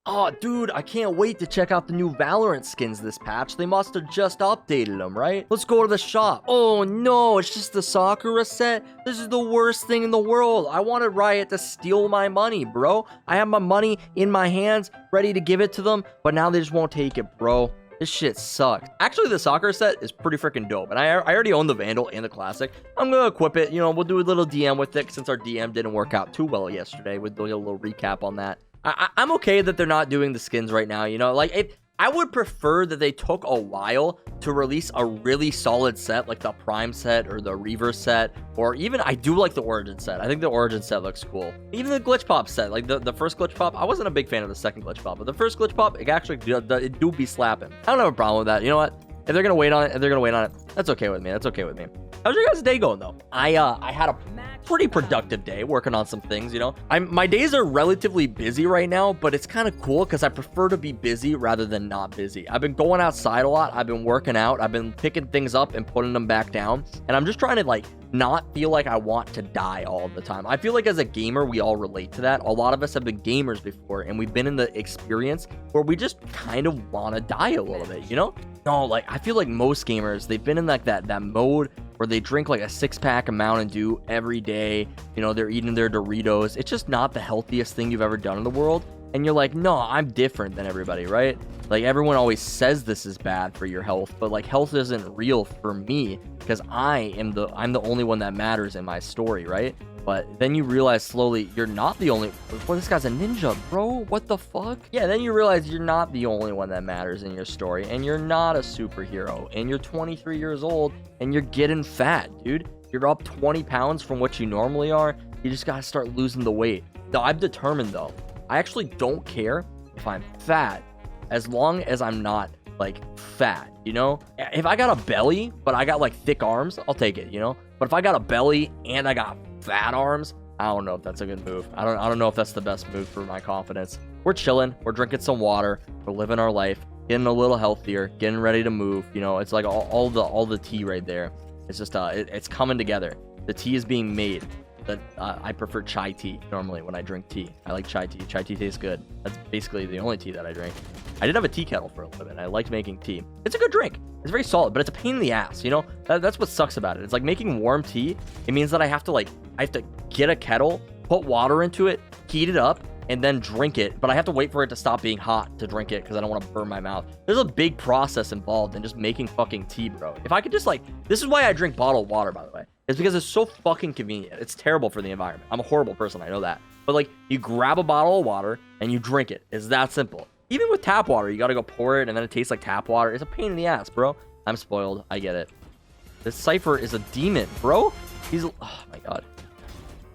Oh, dude, I can't wait to check out the new Valorant skins this patch. They must have just updated them, right? Let's go to the shop. Oh, no, it's just the Sakura set? This is the worst thing in the world. I wanted Riot to steal my money, bro. I have my money in my hands, ready to give it to them, but now they just won't take it, bro. This shit sucks. Actually, the Sakura set is pretty freaking dope, and I already own the Vandal and the Classic. I'm gonna equip it. You know, we'll do a little DM with it since our DM didn't work out too well yesterday. We'll do a little recap on that. I'm okay that they're not doing the skins right now, you know, like I would prefer that they took a while to release a really solid set like the Prime set or the Reaver set, or even I do like the Origin set. I think the Origin set looks cool. Even the Glitch Pop set, like the first Glitch Pop, I wasn't a big fan of the second Glitch Pop, but the first Glitch Pop, it actually it do be slapping. I don't have a problem with that. You know what? If they're gonna wait on it, that's okay with me. That's okay with me. How's your guys' day going though? I had a pretty productive day working on some things, you know. My days are relatively busy right now, but it's kind of cool because I prefer to be busy rather than not busy. I've been going outside a lot. I've been working out. I've been picking things up and putting them back down. And I'm just trying to like not feel like I want to die all the time. I feel like as a gamer, we all relate to that. A lot of us have been gamers before, and we've been in the experience where we just kind of want to die a little bit, you know? No, like I feel like most gamers, they've been in like that mode where they drink like a 6-pack of Mountain Dew every day. You know, they're eating their Doritos. It's just not the healthiest thing you've ever done in the world. And you're like, no, I'm different than everybody, right? Like everyone always says this is bad for your health, but like health isn't real for me because I'm the only one that matters in my story, right? But then you realize slowly you're not the only. Well, this guy's a ninja, bro. What the fuck? Yeah, then you realize you're not the only one that matters in your story, and you're not a superhero, and you're 23 years old, and you're getting fat, dude. You're up 20 pounds from what you normally are. You just gotta start losing the weight. No, I'm determined though. I actually don't care if I'm fat, as long as I'm not like fat, you know? If I got a belly, but I got like thick arms, I'll take it, you know? But if I got a belly and I got fat arms, I don't know if that's a good move. I don't know if that's the best move for my confidence. We're chilling, we're drinking some water, we're living our life, getting a little healthier, getting ready to move. You know, it's like all the tea right there. It's just it's coming together. The tea is being made. That I prefer chai tea normally when I drink tea. I like chai tea. Chai tea tastes good. That's basically the only tea that I drink. I did have a tea kettle for a little bit. I liked making tea. It's a good drink. It's very solid, but it's a pain in the ass, you know? That's what sucks about it. It's like making warm tea. It means that I have to get a kettle, put water into it, heat it up, and then drink it. But I have to wait for it to stop being hot to drink it because I don't want to burn my mouth. There's a big process involved in just making fucking tea, bro. If I could just this is why I drink bottled water, by the way. It's because it's so fucking convenient. It's terrible for the environment. I'm a horrible person, I know that. But like, you grab a bottle of water and you drink it. It's that simple. Even with tap water, you gotta go pour it and then it tastes like tap water. It's a pain in the ass, bro. I'm spoiled. I get it. This Cypher is a demon, bro. Oh my god.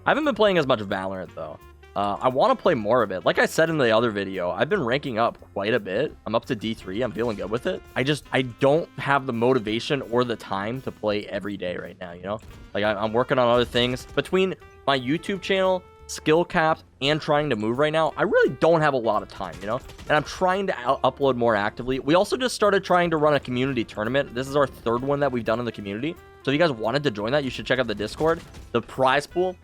I haven't been playing as much Valorant though. I want to play more of it. Like I said in the other video, I've been ranking up quite a bit. I'm up to D3. I'm feeling good with it. I don't have the motivation or the time to play every day right now, you know? Like I'm working on other things. Between my YouTube channel, skill caps, and trying to move right now, I really don't have a lot of time, you know? And I'm trying to upload more actively. We also just started trying to run a community tournament. This is our third one that we've done in the community. So if you guys wanted to join that, you should check out the Discord. The prize pool,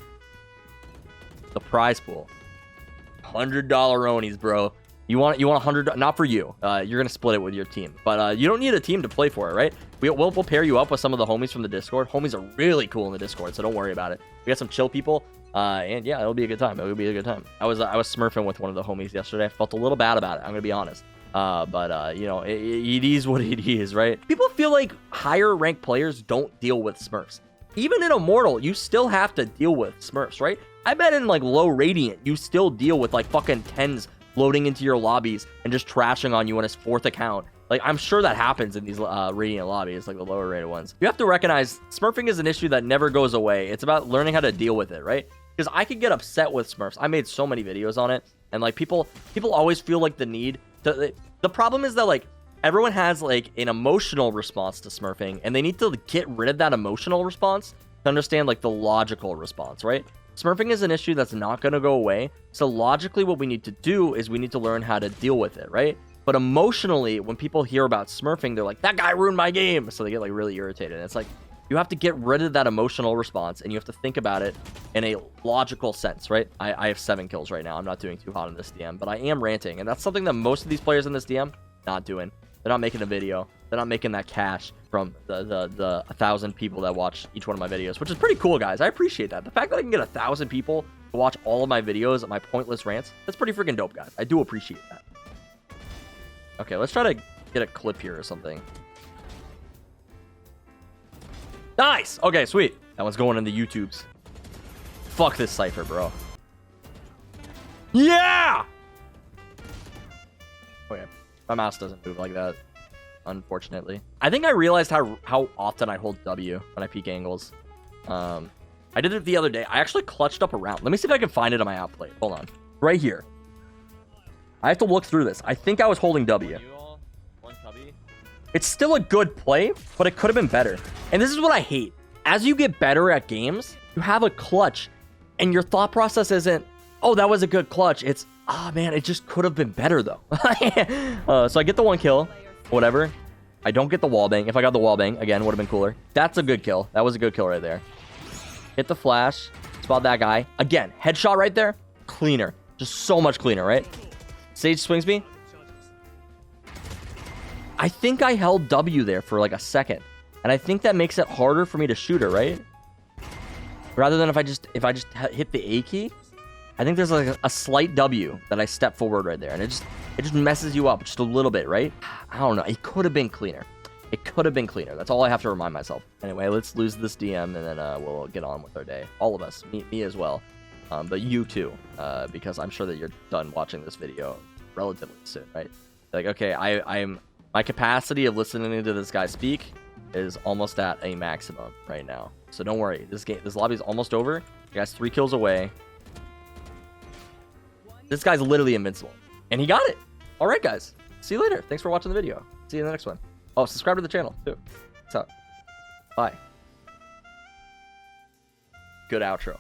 $100 Onies, bro. You want 100? Not for you. You're gonna split it with your team, but you don't need a team to play for it, right? We'll pair you up with some of the homies from the Discord. Homies are really cool in the Discord, so don't worry about it. We got some chill people, and yeah, it'll be a good time. It'll be a good time. I was smurfing with one of the homies yesterday. I felt a little bad about it. I'm gonna be honest. But you know, it is what it is, right? People feel like higher ranked players don't deal with Smurfs. Even in Immortal, you still have to deal with Smurfs, right? I bet in like low Radiant, you still deal with like fucking 10s loading into your lobbies and just trashing on you on his 4th account. Like, I'm sure that happens in these Radiant lobbies, like the lower rated ones. You have to recognize Smurfing is an issue that never goes away. It's about learning how to deal with it, right? Because I could get upset with Smurfs. I made so many videos on it, and like people always feel like the need to. The problem is that like everyone has like an emotional response to Smurfing, and they need to get rid of that emotional response to understand like the logical response, right? Smurfing is an issue that's not going to go away. So logically, what we need to do is we need to learn how to deal with it, right? But emotionally, when people hear about Smurfing, they're like, that guy ruined my game. So they get like really irritated. And it's like, You have to get rid of that emotional response, and you have to think about it in a logical sense, right? I have 7 kills right now. I'm not doing too hot in this DM, but I am ranting, and that's something that most of these players in this DM not doing. They're not making a video. They're not making that cash from the 1,000 people that watch each one of my videos, which is pretty cool, guys. I appreciate that. The fact that I can get 1,000 people to watch all of my videos, my pointless rants, that's pretty freaking dope, guys. I do appreciate that. Okay, let's try to get a clip here or something. Nice! Okay, sweet. That one's going in the YouTubes. Fuck this Cypher, bro. Yeah! Okay. My mouse doesn't move like that, unfortunately. I think I realized how often I hold W when I peek angles. I did it the other day. I actually clutched up a round. Let me see if I can find it on my outplay. Hold on. Right here. I have to look through this. I think I was holding W. It's still a good play, but it could have been better. And this is what I hate. As you get better at games, you have a clutch, and your thought process isn't, oh, that was a good clutch. It's, ah, man, it just could have been better, though. So I get the 1 kill, whatever. I don't get the wall bang. If I got the wall bang, again, would have been cooler. That's a good kill. That was a good kill right there. Hit the flash. Spot that guy. Again, headshot right there. Cleaner. Just so much cleaner, right? Sage swings me. I think I held W there for like a second. And I think that makes it harder for me to shoot her, right? Rather than if I just hit the A key. I think there's like a slight W that I step forward right there. And it just messes you up just a little bit, right? I don't know. It could have been cleaner. It could have been cleaner. That's all I have to remind myself. Anyway, let's lose this DM and then we'll get on with our day. All of us. Me as well. But you too. Because I'm sure that you're done watching this video relatively soon, right? Like, okay, my capacity of listening to this guy speak is almost at a maximum right now. So don't worry. This lobby is almost over. You guys 3 kills away. This guy's literally invincible. And he got it. All right, guys. See you later. Thanks for watching the video. See you in the next one. Oh, subscribe to the channel, too. What's up? Bye. Good outro.